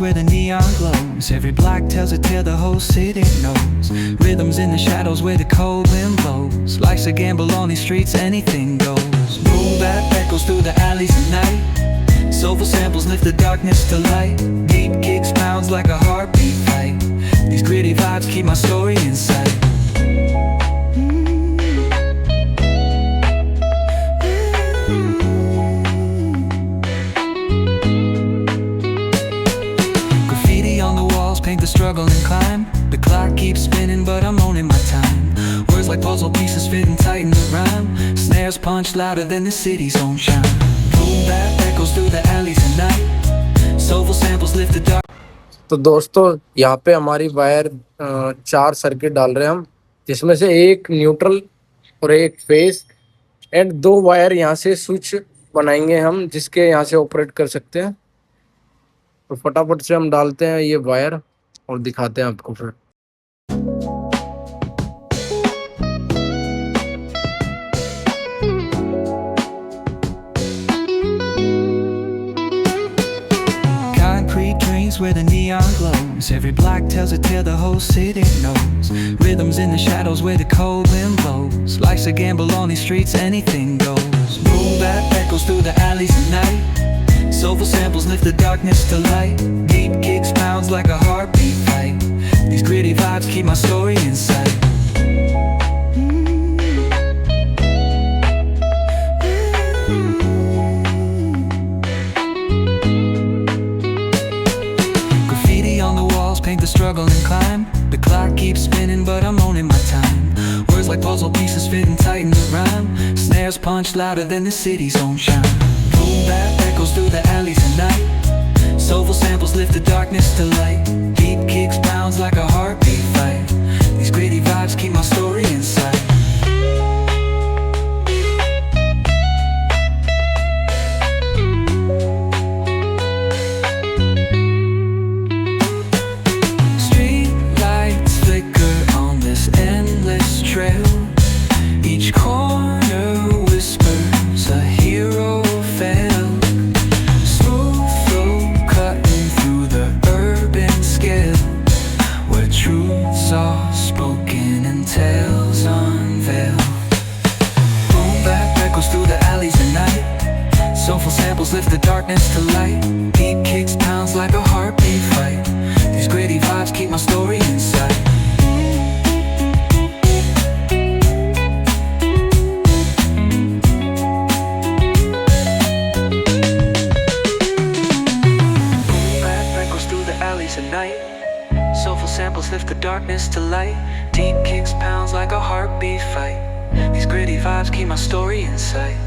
where the neon glows. Every block tells a tale the whole city knows. Rhythms in the shadows where the cold wind blows. Life's a gamble on these streets, anything goes. Boom bap echoes through the alleys at night. Soulful samples lift the darkness to light. Deep kicks pounds like a heartbeat fight. These gritty vibes keep my story in sight. Paint the struggle and climb. The clock keeps spinning but I'm owning my time. Words like puzzle pieces fitting tight in the rhyme. Snares punch louder than the city's own chime. Boom bap echoes through the alleys at night. Soulful samples lift the dark. तो दोस्तों यहाँ पे हमारी wire 4 circuit डाल रहे हैं हम, जिसमें से एक न्यूट्रल और एक फेस एंड 2 वायर यहाँ से स्विच बनाएंगे हम, जिसके यहाँ से ऑपरेट कर सकते हैं। तो फटाफट से हम डालते हैं ये वायर और दिखाते हैं आपको फिर। Concrete drains where the neon glows. Every block tells a tale the whole city knows. Rhythms in the shadows where the cold wind blows. Life's a gamble on these streets, anything goes. Boom bap echoes through the alleys at night. Soulful samples lift the darkness to light. Deep kicks pounds like a heartbeat fight. These gritty vibes keep my story in sight. Graffiti on the walls paint the struggle and climb. The clock keeps spinning but I'm owning my time. Words like puzzle pieces fitting tight in the rhyme. Snares punch louder than the city's own chime. Boom bap echoes through the alleys at night. Soulful samples lift the darkness to light. Deep kicks pounds like a heartbeat fight. These gritty vibes keep my story in sight. Street lights flicker on this endless trail. Each corner whispers a hero fell. Smooth flow cutting through the urban scale, where truths are spoken and tales unveiled. Boom bap echoes through the alleys at night. Soulful samples lift the darkness to light. Deep kicks pounds like a heartbeat fight. These gritty vibes keep my story in sight. At night, soulful samples lift the darkness to light. Deep kicks pounds like a heartbeat fight. These gritty vibes keep my story in sight.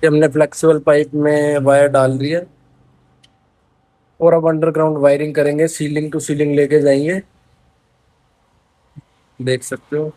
ये हमने flexible pipe में wire डाल दी है और अब underground wiring करेंगे, ceiling to ceiling लेके जाएंगे, देख सकते हो।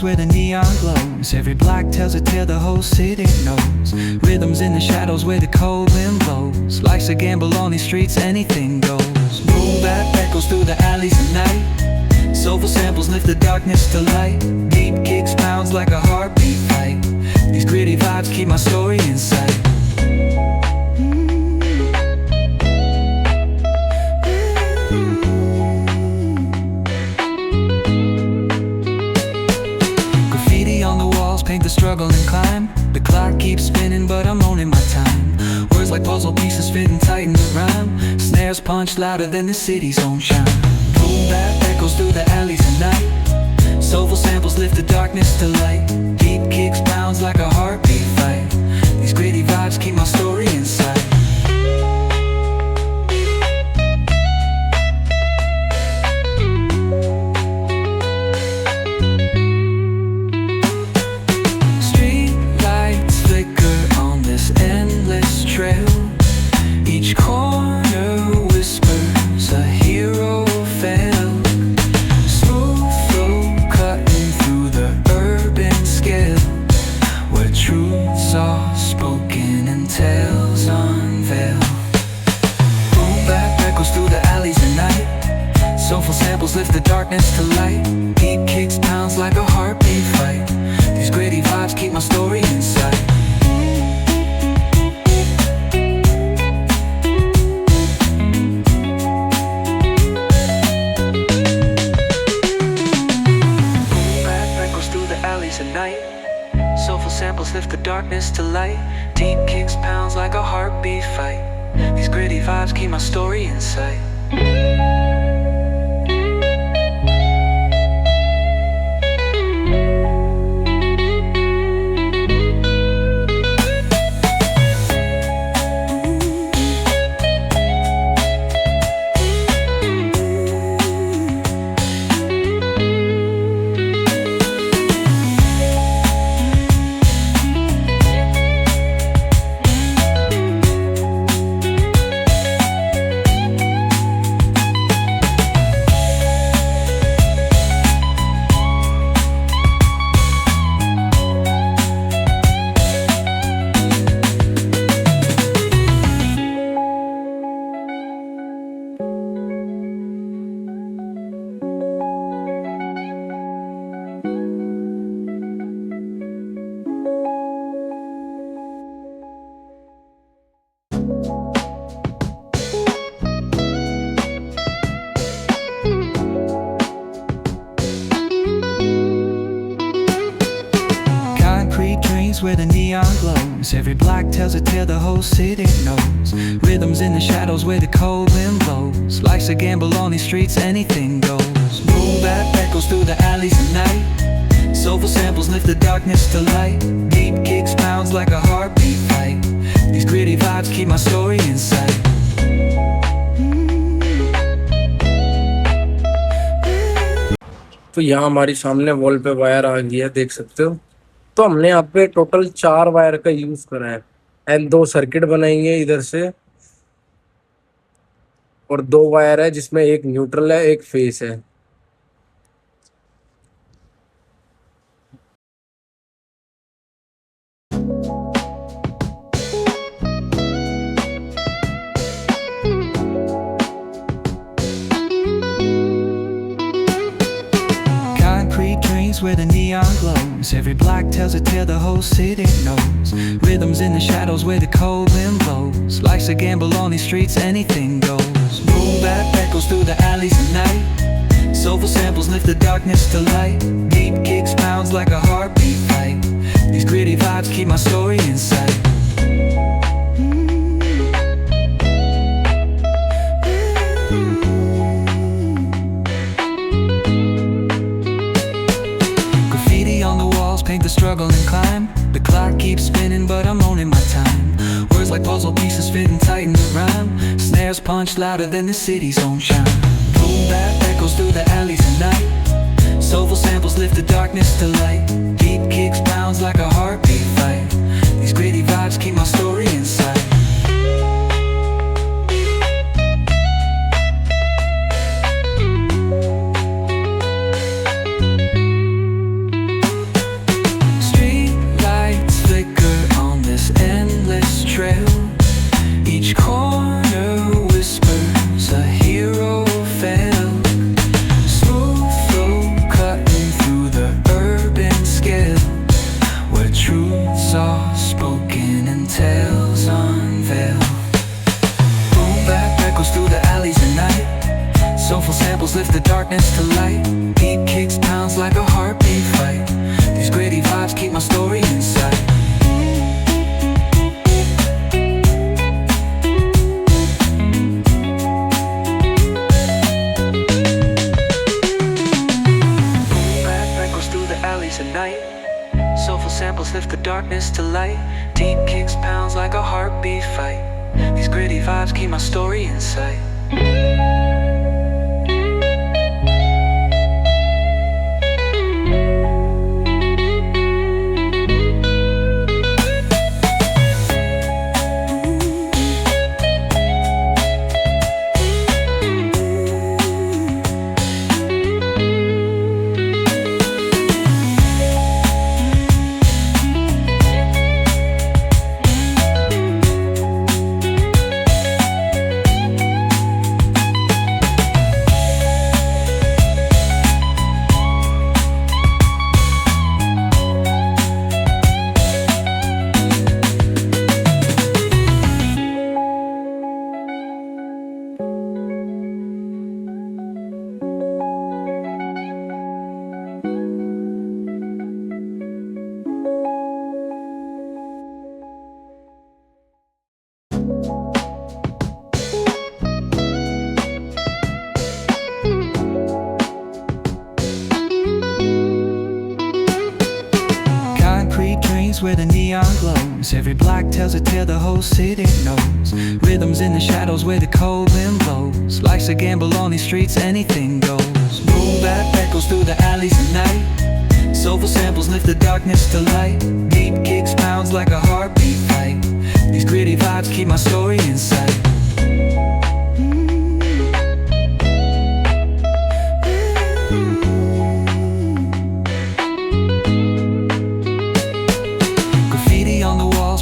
Where the neon glows. Every block tells a tale the whole city knows. Rhythms in the shadows where the cold wind blows. Life's a gamble on these streets, anything goes. Boom bap echoes through the alleys at night. Soulful samples lift the darkness to light. Deep kicks pounds like a heartbeat fight. These gritty vibes keep my story inside. Graffiti on the walls paint the struggle and climb. The clock keeps spinning but I'm owning my time. Words like puzzle pieces fitting tight in the rhyme. Snares punch louder than the city's own chime. Boom bap echoes through the alleys at night. Soulful samples lift the darkness to light. Deep kicks bounds like a heartbeat fight. These gritty vibes keep my story inside. Street lights flicker on this endless trail. Each corner whispers a hero fell. Smooth flow cutting through the urban scale, where truths are spoken and tales unveil. Boom bap echoes through the alleys at night. Soulful samples lift the darkness to light. Deep kicks pounds like a heartbeat fight. These gritty vibes keep my story inside. At night, soulful samples lift the darkness to light. Deep kicks pounds like a heartbeat fight. These gritty vibes keep my story inside. Where the neon glows, every block tells a tale the whole city knows. Rhythms in the shadows where the cold wind blows. Life's a gamble on these streets, anything goes. Boom bap echoes through the alleys at night. Soulful samples lift the darkness to light. Deep kicks pounds like a heartbeat fight. These gritty vibes keep my story inside. तो यहाँ हमारी सामने wall पे wire आ गई है, देख सकते हो। तो हमने यहाँ पे टोटल 4 वायर का यूज करा है एंड 2 सर्किट बनाएंगे इधर से, और 2 वायर है जिसमें एक न्यूट्रल है एक फेस है। Where the neon glows, every block tells a tale the whole city knows. Rhythms in the shadows where the cold wind blows. Life's a gamble on these streets, anything goes. Boom bap echoes through the alleys at night. Soulful samples lift the darkness to light. Deep kicks pounds like a heartbeat fight. These gritty vibes keep my story inside. Paint the struggle and climb. The clock keeps spinning but I'm owning my time. Words like puzzle pieces fitting tight in the rhyme. Snares punch louder than the city's own chime. Boom bap echoes through the alleys at night. Soulful samples lift the darkness to light. Deep kicks pounds like a heartbeat fight. These gritty vibes keep my story inside. Trail. Each corner whispers a hero fell. Smooth flow cutting through the urban scale, where truths Soulful samples lift the darkness to light. Beat kicks pounds like a heartbeat fight. These gritty vibes keep my story inside. At night, soulful samples lift the darkness to light. Deep kicks pounds like a heartbeat fight. These gritty vibes keep my story in sight. Where the neon glows, every block tells a tale the whole city knows. Rhythms in the shadows where the cold wind blows. Life's a gamble on these streets, anything goes. Boom bap echoes through the alleys at night. Soulful samples lift the darkness to light. Deep kicks pounds like a heartbeat fight. These gritty vibes keep my story in sight.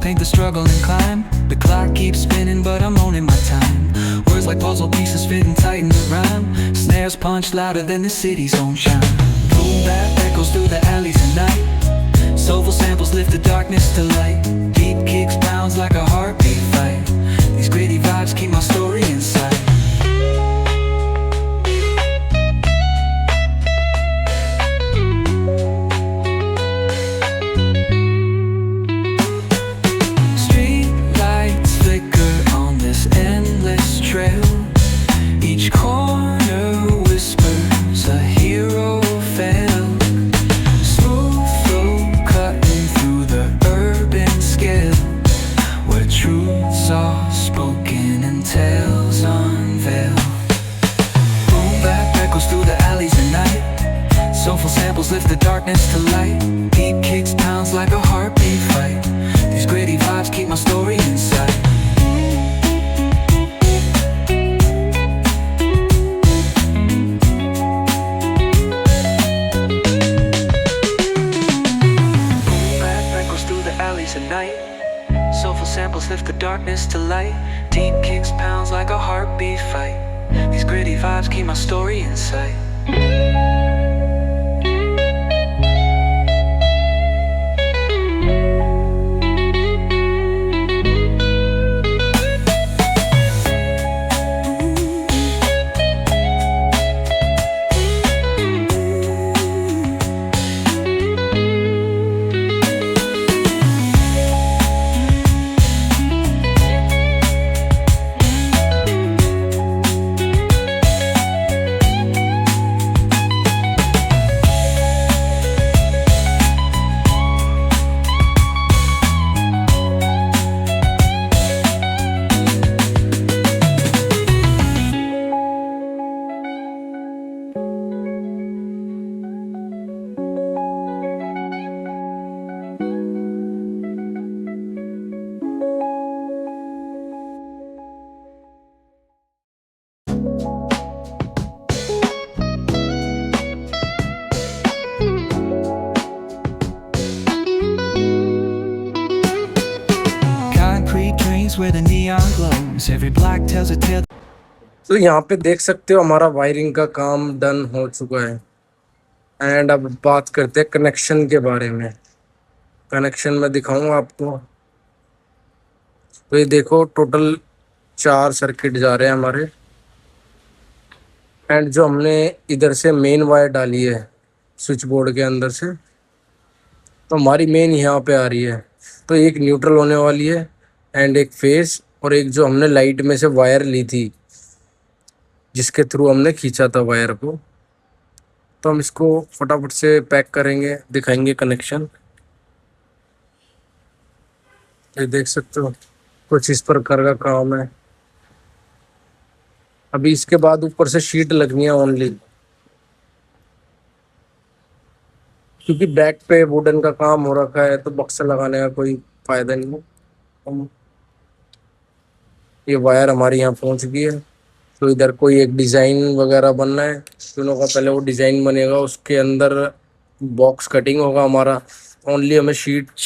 Paint the struggle and climb. The clock keeps spinning but I'm owning my time. Words like puzzle pieces fitting tight in the rhyme. Snares punch louder than the city's own chime. Boom bap echoes through the alleys at night. Soulful samples lift the darkness to light. Deep kicks pounds like a heartbeat fight. These gritty vibes keep my story inside. Trail. Each corner whispers a hero fell. Smooth flow cutting through the urban scale, where truths are spoken and tales unveil. Boom bap echoes through the alleys at night. Soulful samples lift the darkness to light. Deep kicks pounds like a heartbeat fight. These gritty vibes keep my story inside. At night, soulful samples lift the darkness to light. Deep kicks pounds like a heartbeat fight. These gritty vibes keep my story in sight. Where the neon glows, every block tells a tale. तो यहाँ पे देख सकते हो हमारा wiring का काम done हो चुका है। एंड अब बात करते हैं कनेक्शन के बारे में। कनेक्शन में दिखाऊंगा आपको। तो ये देखो टोटल 4 सर्किट जा रहे हैं हमारे। एंड जो हमने इधर से मेन वायर डाली है स्विच बोर्ड के अंदर से, तो हमारी मेन यहाँ पे आ रही है। तो एक न्यूट्रल होने वाली है एंड एक फेस, और एक जो हमने लाइट में से वायर ली थी जिसके थ्रू हमने खींचा था वायर को। तो हम इसको फटाफट से पैक करेंगे, दिखाएंगे कनेक्शन। ये देख सकते हो कुछ इस प्रकार का काम है। अभी इसके बाद ऊपर से शीट लगनी है ओनली, क्योंकि बैक पे वुडन का काम हो रखा है तो बक्सा लगाने का कोई फायदा नहीं है। हम ये वायर हमारी यहाँ पहुंच गई है। तो इधर कोई एक डिजाइन वगैरह बनना है, दोनों का पहले वो डिजाइन बनेगा, उसके अंदर बॉक्स कटिंग होगा हमारा। ओनली हमें शीट